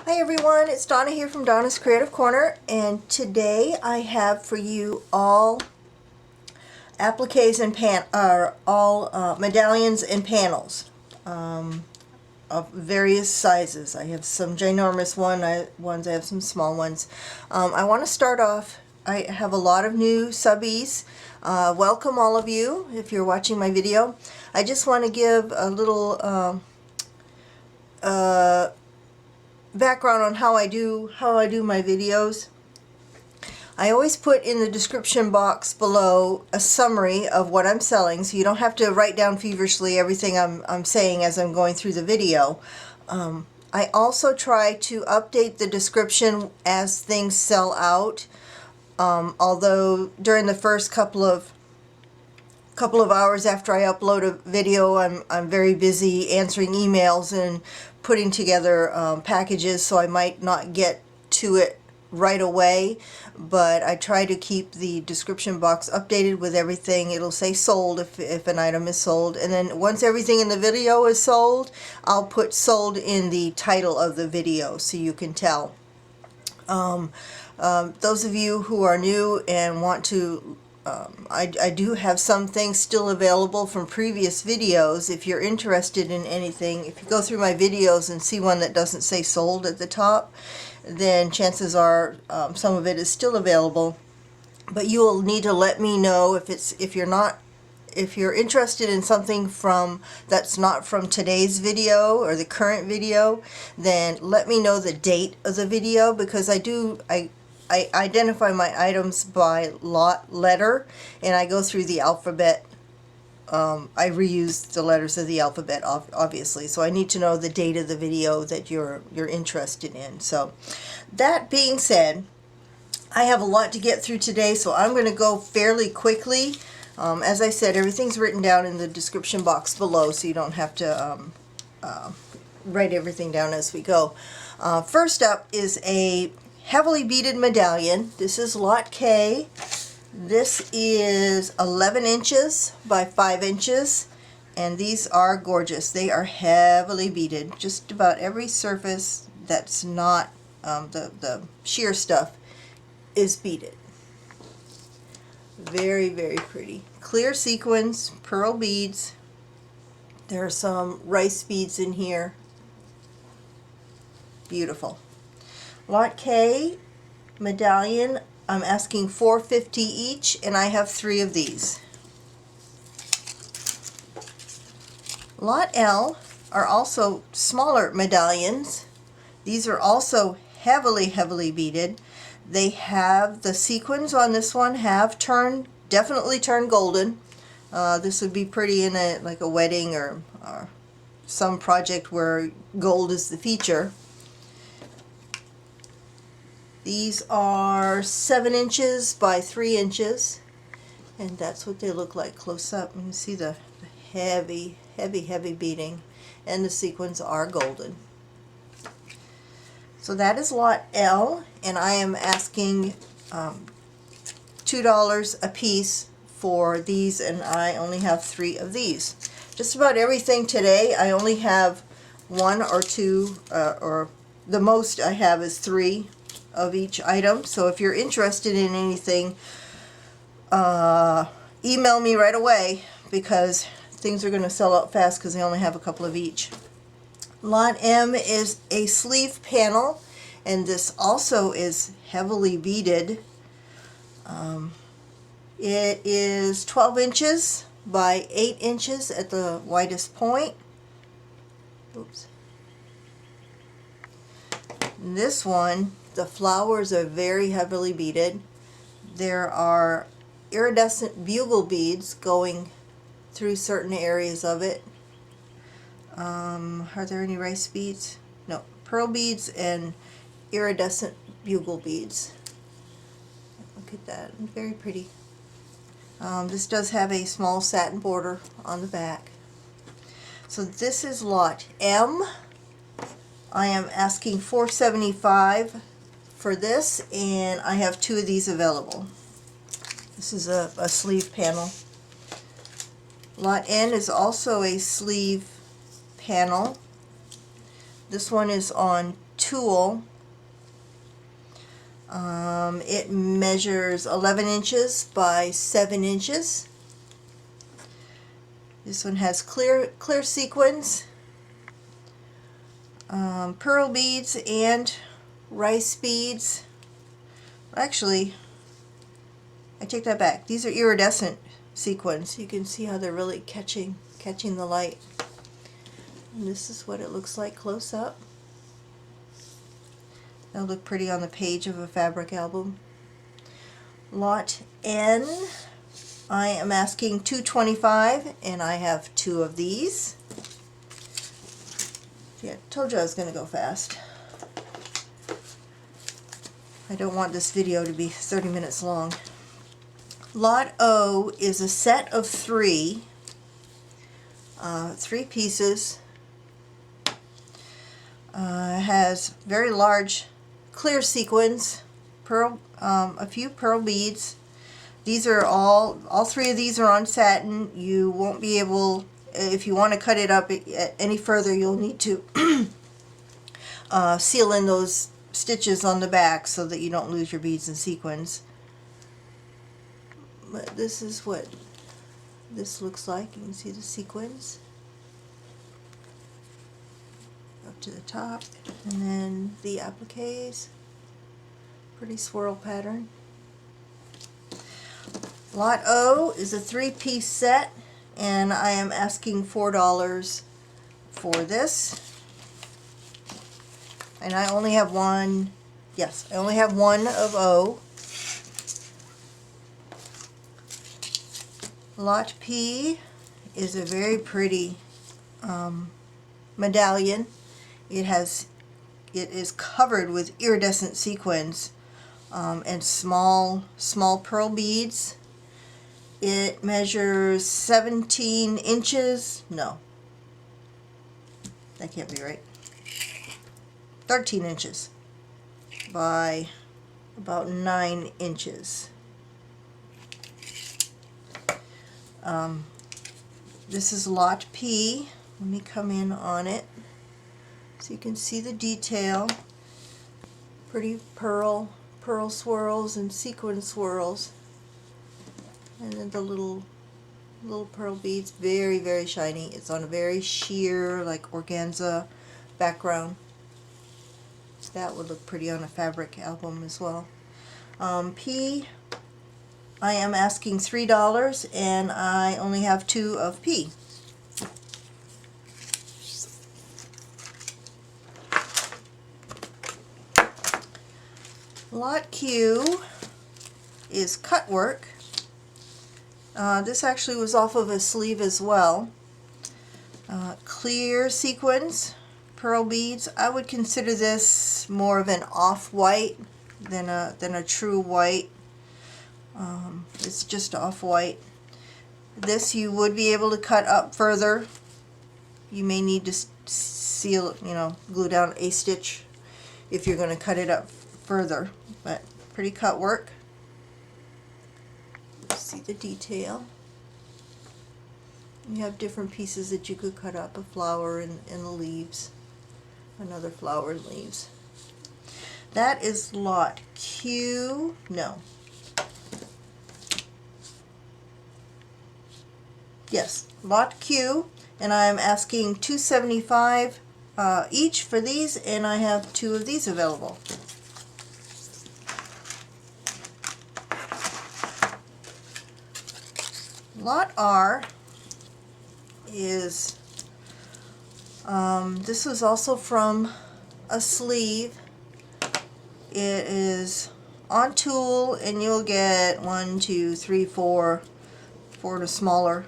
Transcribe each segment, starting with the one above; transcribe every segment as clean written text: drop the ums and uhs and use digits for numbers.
Hi everyone, it's Donna here from Donna's Creative Corner, and today I have for you all appliques and medallions and panels of various sizes. I have some ginormous ones, I have some small ones. I want to start off, I have a lot of new subbies. Welcome all of you if you're watching my video. I just want to give a little background on how I do my videos. I always put in the description box below a summary of what I'm selling, so you don't have to write down feverishly everything I'm saying as I'm going through the video. I also try to update the description as things sell out, although during the first couple of hours after I upload a video, I'm very busy answering emails and putting together packages, so I might not get to it right away, but I try to keep the description box updated with everything. It'll say sold if an item is sold, and then once everything in the video is sold, I'll put sold in the title of the video so you can tell. Those of you who are new and want to I do have some things still available from previous videos. If you're interested in anything, if you go through my videos and see one that doesn't say sold at the top, then chances are some of it is still available. But you will need to let me know if you're interested in something that's not from today's video or the current video, then let me know the date of the video, because I identify my items by lot letter, and I go through the alphabet. I reuse the letters of the alphabet, obviously, so I need to know the date of the video that you're interested in. So that being said, I have a lot to get through today, so I'm going to go fairly quickly. As I said, everything's written down in the description box below, so you don't have to write everything down as we go. First up is a heavily beaded medallion. This is lot K. This is 11 inches by 5 inches, and these are gorgeous. They are heavily beaded. Just about every surface that's not the sheer stuff is beaded. Very, very pretty. Clear sequins, pearl beads. There are some rice beads in here. Beautiful. Lot K medallion, I'm asking $4.50 each, and I have 3 of these. Lot L are also smaller medallions. These are also heavily beaded. They have the sequins on this one have definitely turned golden. This would be pretty in like a wedding or some project where gold is the feature. These are 7 inches by 3 inches, and that's what they look like close up. You can see the heavy beading, and the sequins are golden. So that is lot L, and I am asking $2 a piece for these, and I only have 3 of these. Just about everything today, I only have 1 or 2, or the most I have is 3 of each item. So if you're interested in anything, email me right away, because things are going to sell out fast because they only have a couple of each. Lot M is a sleeve panel, and this also is heavily beaded. It is 12 inches by 8 inches at the widest point. Oops. And this one, the flowers are very heavily beaded. There are iridescent bugle beads going through certain areas of it. Are there any rice beads? No. Pearl beads and iridescent bugle beads. Look at that. Very pretty. This does have a small satin border on the back. So this is lot M. I am asking $4.75 for this, and I have 2 of these available. This is a sleeve panel. Lot N is also a sleeve panel. This one is on Tulle. It measures 11 inches by 7 inches. This one has clear sequins, pearl beads, and rice beads. Actually, I take that back. These are iridescent sequins. You can see how they're really catching the light. And this is what it looks like close up. That'll look pretty on the page of a fabric album. Lot N, I am asking $2.25, and I have 2 of these. Yeah, told you I was going to go fast. I don't want this video to be 30 minutes long. Lot O is a set of 3 pieces. Has very large clear sequins, a few pearl beads. These are all 3 of these are on satin. You won't be able, if you want to cut it up any further, you'll need to seal in those stitches on the back so that you don't lose your beads and sequins. But this is what this looks like. You can see the sequins up to the top, and then the appliques. Pretty swirl pattern. Lot O is a 3-piece set, and I am asking $4 for this. And I only have one. Yes, I only have one of O. Lot P is a very pretty medallion. It is covered with iridescent sequins and small pearl beads. It measures 17 inches. No, that can't be right. 13 inches by about 9 inches. This is Lot P. Let me come in on it so you can see the detail. Pretty pearl swirls and sequin swirls, and then the little pearl beads, very, very shiny. It's on a very sheer, like organza background. That would look pretty on a fabric album as well. P, I am asking $3, and I only have 2 of P. Lot Q is Cutwork. This actually was off of a sleeve as well. Clear sequins, pearl beads. I would consider this more of an off-white than a true white. It's just off-white. This you would be able to cut up further. You may need to seal, glue down a stitch if you're going to cut it up further. But pretty cut work. See the detail. You have different pieces that you could cut up, a flower and the leaves, another flower and leaves. That is Lot Q. No. Yes, Lot Q, and I'm asking $2.75 each for these, and I have 2 of these available. Lot R is, this was also from a sleeve. It is on Tulle, and you'll get 1, 2, 3, 4 to smaller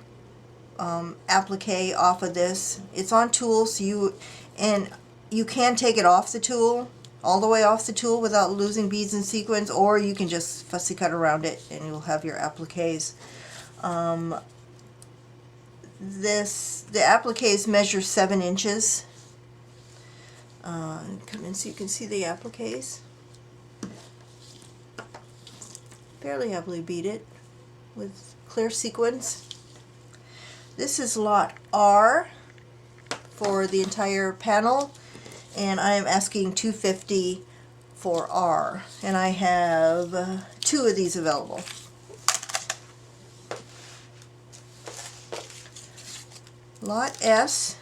applique off of this. It's on Tulle, so you can take it off the Tulle, all the way off the Tulle without losing beads and sequins, or you can just fussy cut around it and you'll have your appliques. The appliques measure 7 inches. Come in so you can see the appliques. Fairly heavily beaded with clear sequins. This is Lot R for the entire panel, and I am asking $2.50 for R, and I have 2 of these available. Lot S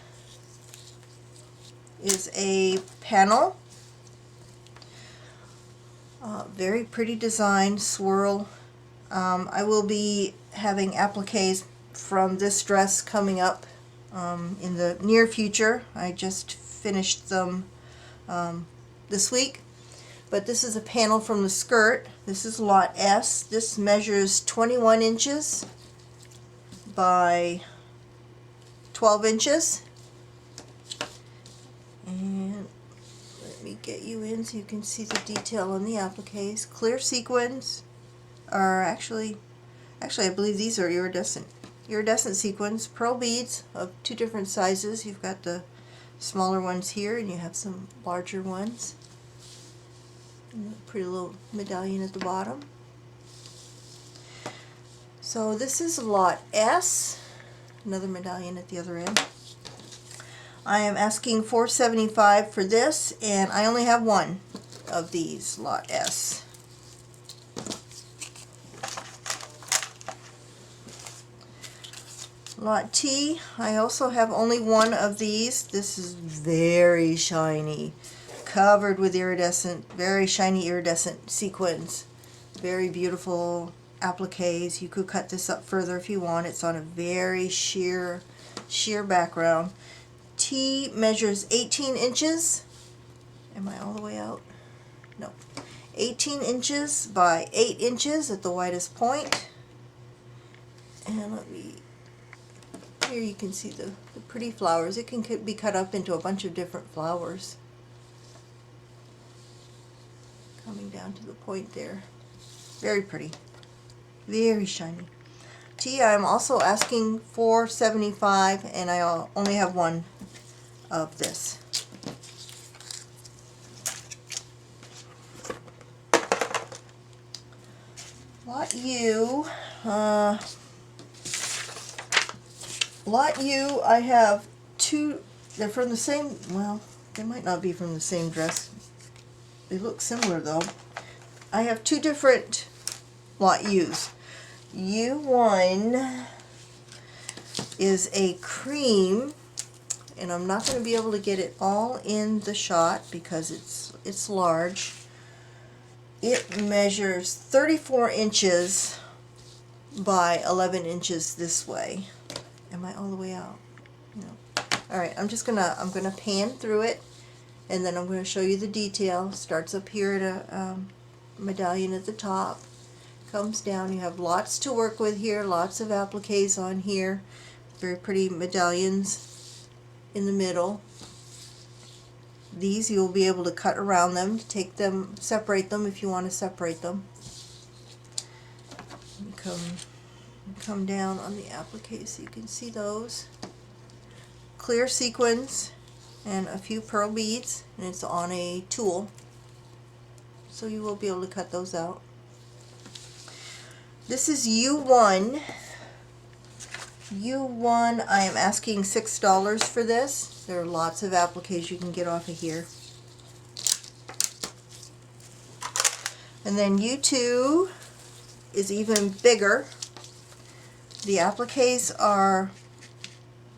is a panel, very pretty design, swirl. I will be having appliques from this dress coming up in the near future. I just finished them this week. But this is a panel from the skirt. This is Lot S. This measures 21 inches by 12 inches. And let me get you in so you can see the detail on the appliques. Clear sequins are actually I believe these are iridescent sequins, pearl beads of 2 different sizes. You've got the smaller ones here and you have some larger ones. And a pretty little medallion at the bottom. So this is Lot S. Another medallion at the other end. I am asking $4.75 for this, and I only have 1 of these Lot S. Lot T, I also have only 1 of these. This is very shiny, covered with iridescent, very shiny iridescent sequins. Very beautiful appliques. You could cut this up further if you want. It's on a very sheer background. T measures 18 inches. Am I all the way out? No. 18 inches by 8 inches at the widest point. And here you can see the pretty flowers. It can be cut up into a bunch of different flowers. Coming down to the point there. Very pretty. Very shiny. T, I'm also asking $4.75, and I only have 1 of this. Lot U, I have 2. They're from the same, well, they might not be from the same dress. They look similar though. I have 2 different Lot U's. U1 is a cream, and I'm not going to be able to get it all in the shot because it's large. It measures 34 inches by 11 inches this way. Am I all the way out? No. All right, I'm gonna pan through it, and then I'm going to show you the detail. Starts up here at a medallion at the top. Comes down. You have lots to work with here, lots of appliques on here, very pretty medallions in the middle. These you'll be able to cut around them, separate them if you want to separate them. Come down on the appliques so you can see those. Clear sequins and a few pearl beads, and it's on a Tulle, so you will be able to cut those out. This is U1. U1, I am asking $6 for this. There are lots of appliques you can get off of here. And then U2 is even bigger. The appliques are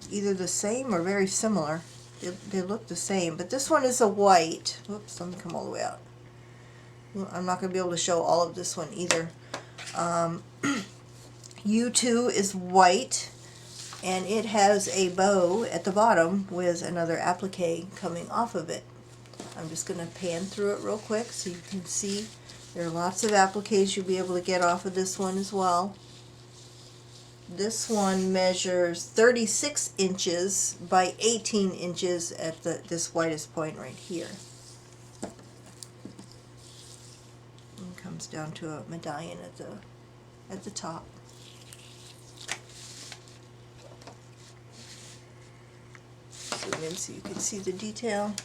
either the same or very similar. They look the same, but this one is a white. Whoops, let me come all the way out. I'm not going to be able to show all of this one either. U2 is white, and it has a bow at the bottom with another applique coming off of it. I'm just going to pan through it real quick so you can see. There are lots of appliques you'll be able to get off of this one as well. This one measures 36 inches by 18 inches at this widest point right here. And comes down to a medallion at the top. Zoom in so you can see the detail.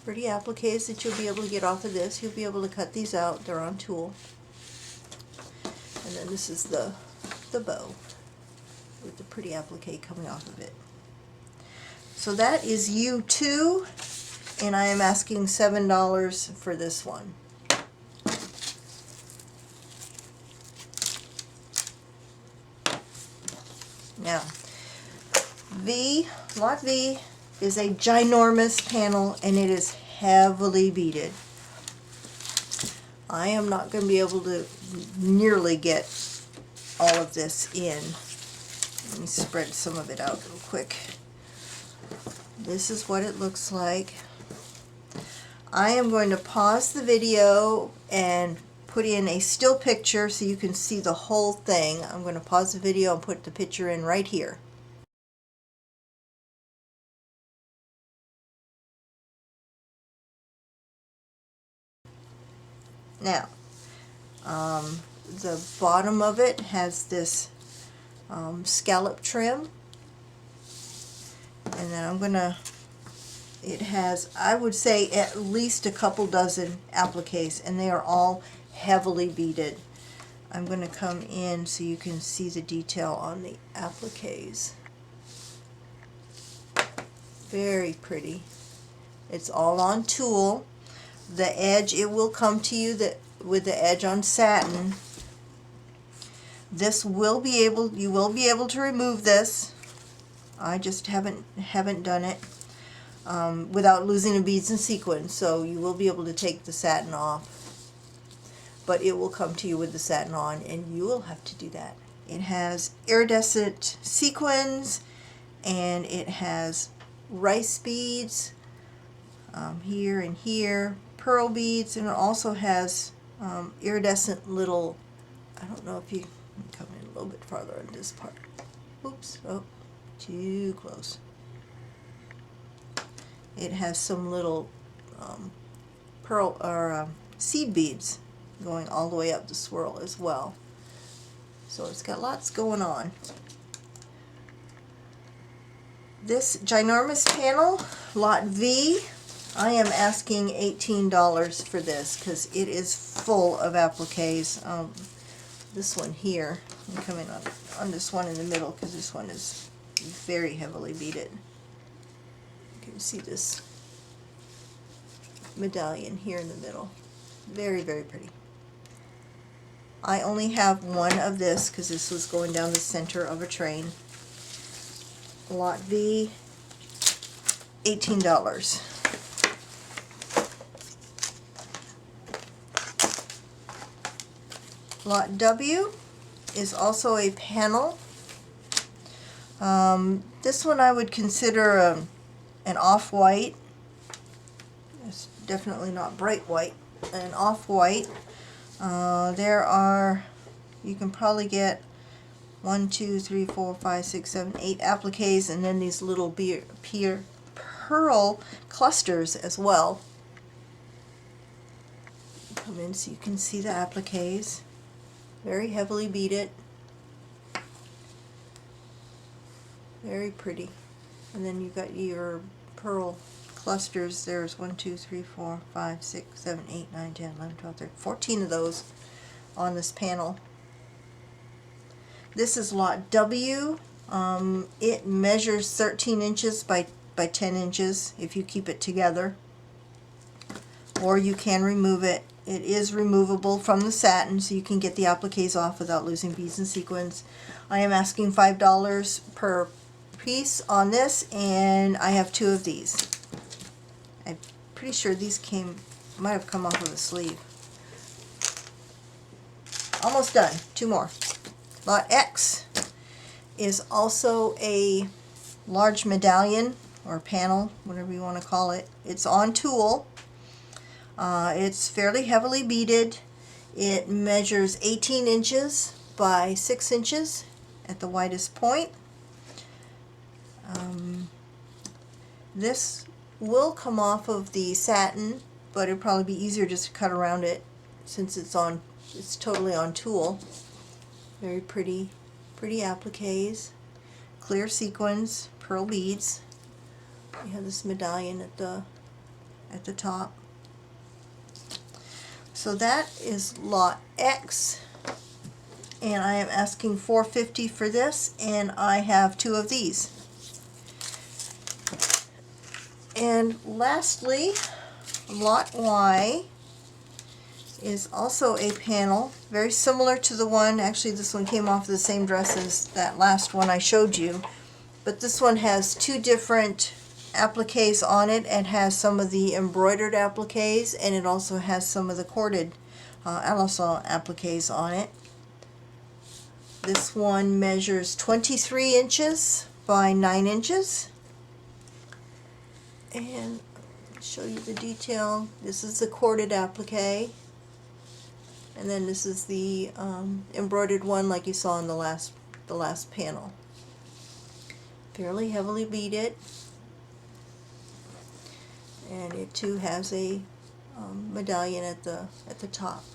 Pretty appliques that you'll be able to get off of this. You'll be able to cut these out. They're on Tulle. And then this is the bow with the pretty applique coming off of it. So that is U2, and I am asking $7 for this one. Now, Lot V is a ginormous panel, and it is heavily beaded. I am not going to be able to nearly get all of this in. Let me spread some of it out real quick. This is what it looks like. I am going to pause the video and put in a still picture so you can see the whole thing. I'm going to pause the video and put the picture in right here. Now, the bottom of it has this scallop trim, and then I'm gonna, it has, I would say, at least a couple dozen appliques, and they are all heavily beaded. I'm going to come in so you can see the detail on the appliques. Very pretty. It's all on tulle. The edge, it will come to you with the edge on satin. This will be able, you will be able to remove this. I just haven't done it without losing the beads and sequins, so you will be able to take the satin off. But it will come to you with the satin on, and you will have to do that. It has iridescent sequins, and it has rice beads here and here, pearl beads, and it also has iridescent little, I don't know if you can come in a little bit farther on this part. Oops, oh, too close. It has some little pearl or seed beads going all the way up the swirl as well. So it's got lots going on. This ginormous panel, Lot V, I am asking $18 for this because it is full of appliques. This one here, I'm coming on this one in the middle because this one is very heavily beaded. You can see this medallion here in the middle. Very, very pretty. I only have one of this because this was going down the center of a train. Lot V, $18. Lot W is also a panel. This one I would consider an off-white. It's definitely not bright white. An off-white. There are, you can probably get 1, 2, 3, 4, 5, 6, 7, 8 appliques, and then these little pearl clusters as well. Come in so you can see the appliques. Very heavily beaded. Very pretty. And then you've got your pearl clusters. There's 1, 2, 3, 4, 5, 6, 7, 8, 9, 10, 11, 12, 13, 14 of those on this panel. This is Lot W. It measures 13 inches by 10 inches if you keep it together. Or you can remove it. It is removable from the satin, so you can get the appliques off without losing beads and sequins. I am asking $5 per piece on this, and I have 2 of these. I'm pretty sure these might have come off of a sleeve. Almost done. 2 more. Lot X is also a large medallion or panel, whatever you want to call it. It's on tulle. It's fairly heavily beaded. It measures 18 inches by 6 inches at the widest point. This will come off of the satin, but it'd probably be easier just to cut around it since it's totally on tulle. Very pretty appliques, clear sequins, pearl beads. You have this medallion at the top. So that is Lot X, and I am asking $4.50 for this, and I have 2 of these. And lastly, Lot Y is also a panel, very similar to the one, actually this one came off the same dress as that last one I showed you, but this one has two different appliques on it and has some of the embroidered appliques, and it also has some of the corded alyssal appliques on it. This one measures 23 inches by 9 inches. And I'll show you the detail. This is the corded applique. And then this is the embroidered one like you saw in the last panel. Fairly heavily beaded. And it too has a medallion at the top.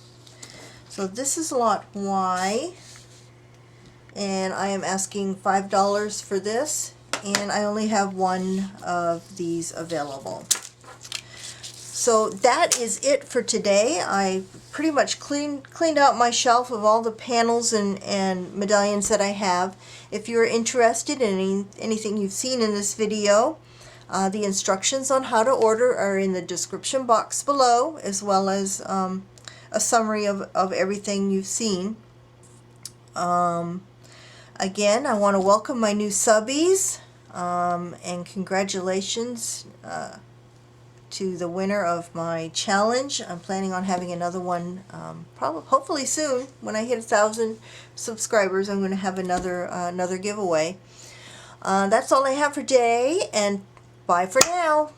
So this is Lot Y, and I am asking $5 for this, and I only have one of these available. So that is it for today. I pretty much cleaned out my shelf of all the panels and medallions that I have. If you're interested in anything you've seen in this video, the instructions on how to order are in the description box below, as well as a summary of everything you've seen. Again, I want to welcome my new subbies, and congratulations to the winner of my challenge. I'm planning on having another one hopefully soon. When I hit 1,000 subscribers, I'm going to have another giveaway. That's all I have for today, and bye for now.